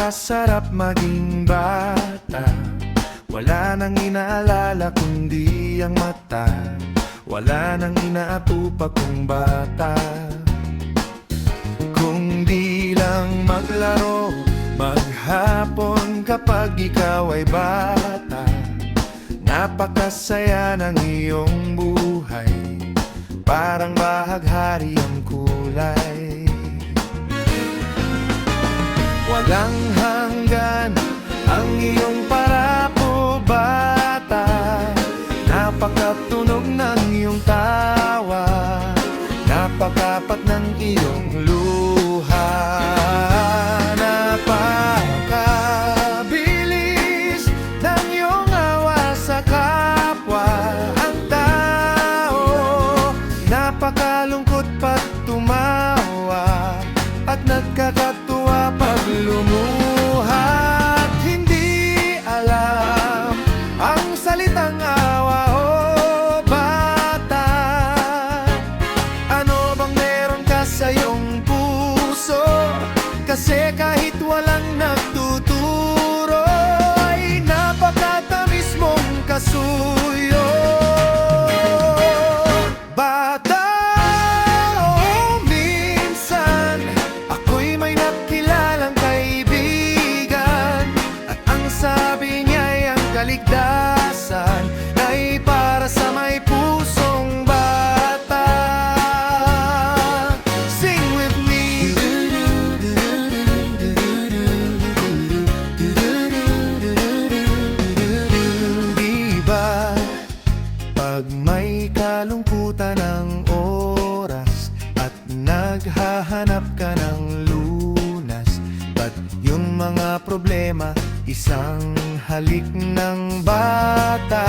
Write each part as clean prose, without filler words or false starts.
Napakasarap maging bata. Wala nang inaalala kundi ang mata. Wala nang inaatupa kung bata. Kung di lang maglaro maghapon kapag ikaw ay bata. Napakasaya ng iyong buhay, parang bahaghari ang kulay. Walang hanggan ang iyong parako, bata. Napakatunog ng iyong tawa, napakapat ng iyong luha. Napakabilis ng iyong awa sa kapwa. Ang tao napakalungkot pag tumawa at nagkakatuwa pag lumuha. At hindi alam ang salitang awa, oh bata. Ano bang meron ka sa iyong puso? Kasi kahit walang nagtuturo ay napakatamis mong kasuyo. Bata, oh minsan ako'y may nakilalang kaibigan, at ang sabi niya'y ang kaligtasan ay para sa may pusong bata. Sing with me. Diba pag may kalungkutan ng oras at naghahanap ka ng lunas, ba't yung mga problema isang halik ng bata?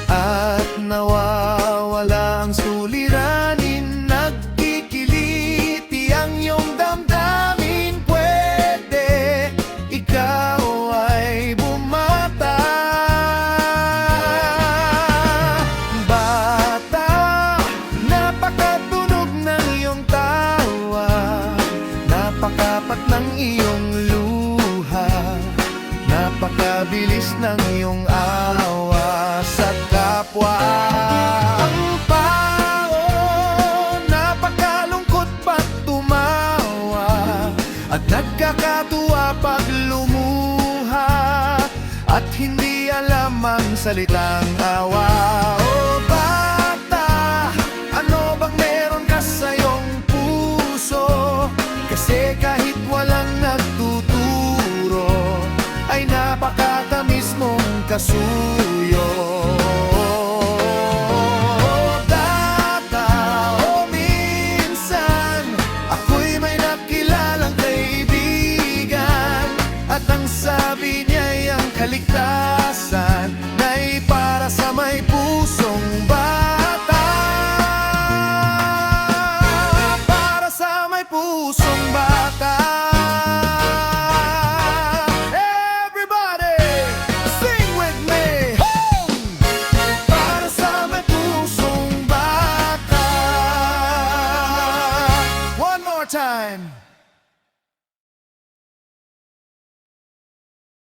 At nawawala ang suliranin, nagkikiliti ang iyong damdamin. Pwede ikaw ay bumata. Bata, napakatunog ng iyong tawa, napakapat ng iyong luha, napakabilis ng iyong awa sa kapwa. Ang tao napakalungkot pag tumawa at nagkakatuwa pag lumuha, at hindi alam ang salitang awa. Oh bata, ano bang meron ka sa iyong puso? Kasi kahit walang nagtuturo ay napakatamis mong kasuyo. Bata, oh minsan ako'y may nakilalang kaibigan, at ang sabi niya'y ang kaligtasan na'y para sa may pusong bata. Para sa may pusong bata. Everybody, sing with me. Para sa may pusong bata. One more time.